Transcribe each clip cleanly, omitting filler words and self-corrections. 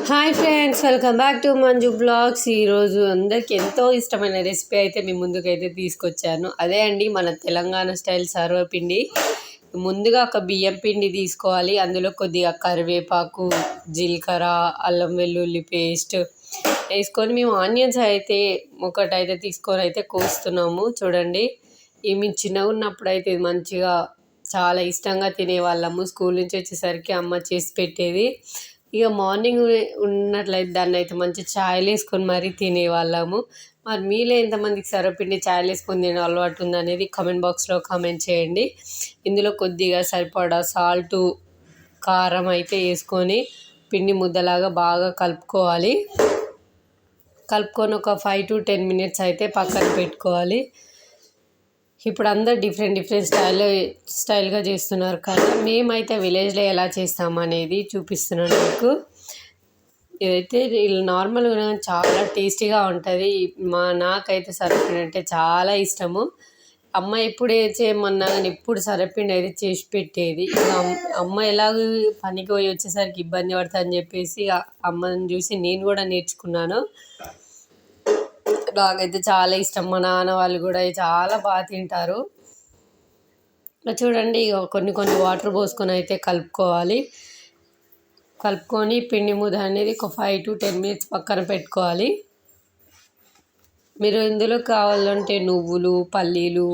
Hi friends, welcome back to Manju blogs. ఈరోజు అందరికి ఎంతో ఇష్టమైన రెసిపీ అయితే మీ ముందుకైతే తీసుకొచ్చాను. అదే అండి మన తెలంగాణ స్టైల్ సర్వపిండి. ముందుగా ఒక బియ్యం పిండి తీసుకోవాలి. అందులో కొద్దిగా కరివేపాకు, జీలకర్ర, అల్లం వెల్లుల్లి పేస్ట్ వేసుకొని మేము ఆనియన్స్ అయితే ఒకటైతే తీసుకొని అయితే కోస్తున్నాము. చూడండి, ఇవి చిన్నగా ఉన్నప్పుడు అయితే మంచిగా చాలా ఇష్టంగా తినేవాళ్ళము. స్కూల్ నుంచి వచ్చేసరికి అమ్మ చేసి పెట్టేది. ఇక మార్నింగ్ ఉన్నట్లయితే దాన్ని అయితే మంచి ఛాయలు వేసుకొని మరీ తినేవాళ్ళము. మరి మీలో ఎంతమందికి సర్వపిండి ఛాయలు వేసుకొని తినే అలవాటు ఉందనేది కామెంట్ బాక్స్లో కామెంట్ చేయండి. ఇందులో కొద్దిగా సరిపడా సాల్టు, కారం అయితే వేసుకొని పిండి ముద్దలాగా బాగా కలుపుకోవాలి. కలుపుకొని ఒక 5 to 10 minutes అయితే పక్కన పెట్టుకోవాలి. ఇప్పుడు అందరు డిఫరెంట్ స్టైల్గా చేస్తున్నారు కదా, మేమైతే విలేజ్లో ఎలా చేస్తాము అనేది చూపిస్తున్నాను మీకు. ఇదైతే నార్మల్గా చాలా టేస్టీగా ఉంటుంది. నాకైతే సర్వపిండి అంటే చాలా ఇష్టము. అమ్మ ఎప్పుడు చేయమన్నా కానీ ఎప్పుడు సర్వపిండి అయితే చేసి పెట్టేది. ఇక అమ్మ ఎలాగ పనికి పోయి వచ్చేసరికి ఇబ్బంది పడుతుంది అని చెప్పేసి అమ్మని చూసి నేను కూడా నేర్చుకున్నాను. నాకైతే చాలా ఇష్టం. మా నాన్న వాళ్ళు కూడా చాలా బాగా తింటారు. చూడండి, ఇక కొన్ని వాటర్ పోసుకొని అయితే కలుపుకోవాలి. కలుపుకొని పిండి ముద్ద అనేది ఒక 5 to 10 minutes పక్కన పెట్టుకోవాలి. మీరు ఇందులో కావాలంటే నువ్వులు, పల్లీలు,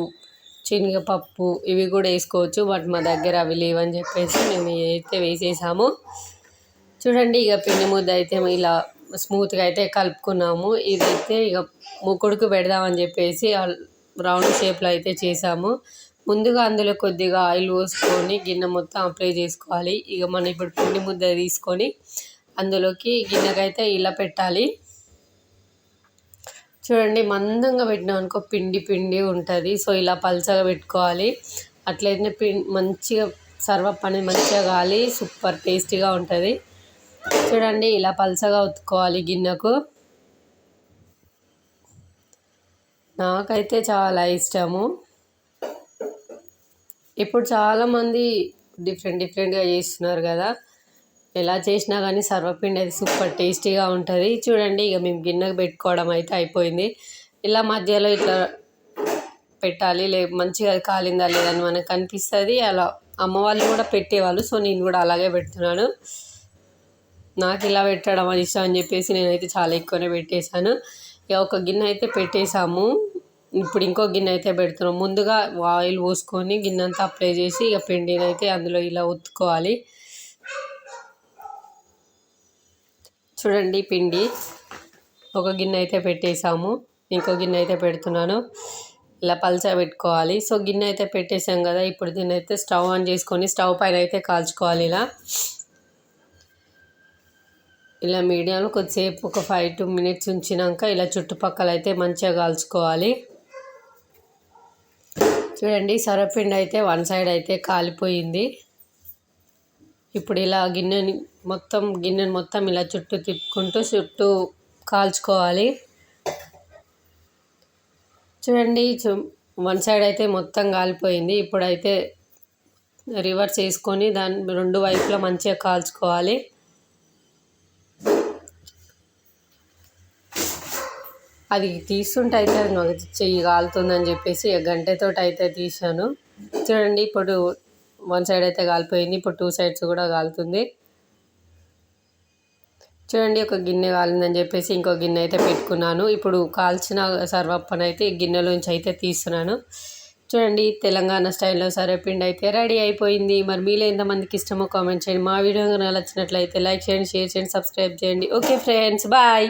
శనగపప్పు ఇవి కూడా వేసుకోవచ్చు. బట్ మా దగ్గర అవి లేవని చెప్పేసి మేము అయితే వేసేసాము. చూడండి, ఇక పిండి ముద్ద అయితే ఇలా స్మూత్గా అయితే కలుపుకున్నాము. ఇదైతే ఇక ముక్కుడుకు పెడదామని చెప్పేసి రౌండ్ షేప్లో అయితే చేసాము. ముందుగా అందులో కొద్దిగా ఆయిల్ పోసుకొని గిన్నె మొత్తం అప్లై చేసుకోవాలి. ఇక మనం ఇప్పుడు పిండి ముద్ద తీసుకొని అందులోకి గిన్నెకైతే ఇలా పెట్టాలి. చూడండి, మందంగా పెట్టినాం అనుకో పిండి పిండి ఉంటుంది. సో ఇలా పల్చగా పెట్టుకోవాలి. అట్లయితే మంచిగా సర్వప్ అనేది మంచిగా కాలి సూపర్ టేస్టీగా ఉంటుంది. చూడండి, ఇలా పల్చగా ఉతుక్కోవాలి గిన్నెకు. నాకైతే చాలా ఇష్టము. ఇప్పుడు చాలామంది డిఫరెంట్గా చేస్తున్నారు కదా, ఎలా చేసినా కానీ సర్వపిండి అయితే సూపర్ టేస్టీగా ఉంటుంది. చూడండి, ఇక మేము గిన్నెకు పెట్టుకోవడం అయితే అయిపోయింది. ఇలా మధ్యలో ఇట్లా పెట్టాలి. మంచిగా కాలిందా లేదని మనకు కనిపిస్తుంది. అలా అమ్మ వాళ్ళు కూడా పెట్టేవాళ్ళు. సో నేను కూడా అలాగే పెడుతున్నాను. నాకు ఇలా పెట్టడం అని ఇష్టం అని చెప్పేసి నేనైతే చాలా ఎక్కువనే పెట్టేశాను. ఇక ఒక గిన్నె అయితే పెట్టేసాము. ఇప్పుడు ఇంకో గిన్నె అయితే పెడుతున్నాం. ముందుగా ఆయిల్ పోసుకొని గిన్నె అంతా అప్లై చేసి ఇక పిండిని అయితే అందులో ఇలా ఒత్తుకోవాలి. చూడండి, పిండి ఒక గిన్నె అయితే పెట్టేసాము. ఇంకో గిన్నె అయితే పెడుతున్నాను. ఇలా పల్చగా పెట్టుకోవాలి. సో గిన్నె అయితే పెట్టేసాం కదా, ఇప్పుడు దీన్ని అయితే స్టవ్ ఆన్ చేసుకొని స్టవ్ పైన అయితే కాల్చుకోవాలి. ఇలా మీడియంలో కొద్దిసేపు ఒక 5 to 10 minutes ఉంచినాక ఇలా చుట్టుపక్కల అయితే మంచిగా కాల్చుకోవాలి. చూడండి, సర్వపిండి అయితే వన్ సైడ్ అయితే కాలిపోయింది. ఇప్పుడు ఇలా గిన్నెని మొత్తం ఇలా చుట్టూ తిప్పుకుంటూ కాల్చుకోవాలి. చూడండి, వన్ సైడ్ అయితే మొత్తం కాలిపోయింది. ఇప్పుడైతే రివర్స్ వేసుకొని దాని రెండు వైపులా మంచిగా కాల్చుకోవాలి. అది తీస్తుంటే అయితే అది నాకు చెయ్యి కాలుతుందని చెప్పేసి గంటెతో అయితే తీసాను. చూడండి, ఇప్పుడు వన్ సైడ్ అయితే కాలిపోయింది. ఇప్పుడు 2 sides కూడా కాలుతుంది. చూడండి, ఒక గిన్నె కాలిందని చెప్పేసి ఇంకో గిన్నె అయితే పెట్టుకున్నాను. ఇప్పుడు కాల్చిన సర్వప్పని అయితే గిన్నెలోంచి అయితే తీస్తున్నాను. చూడండి, తెలంగాణ స్టైల్లో సర్వపిండి అయితే రెడీ అయిపోయింది. మరి మీలో ఎంతమందికి ఇష్టమో కామెంట్ చేయండి. మా వీడియో నచ్చినట్లయితే లైక్ చేయండి, షేర్ చేయండి, సబ్స్క్రైబ్ చేయండి. Okay friends, bye.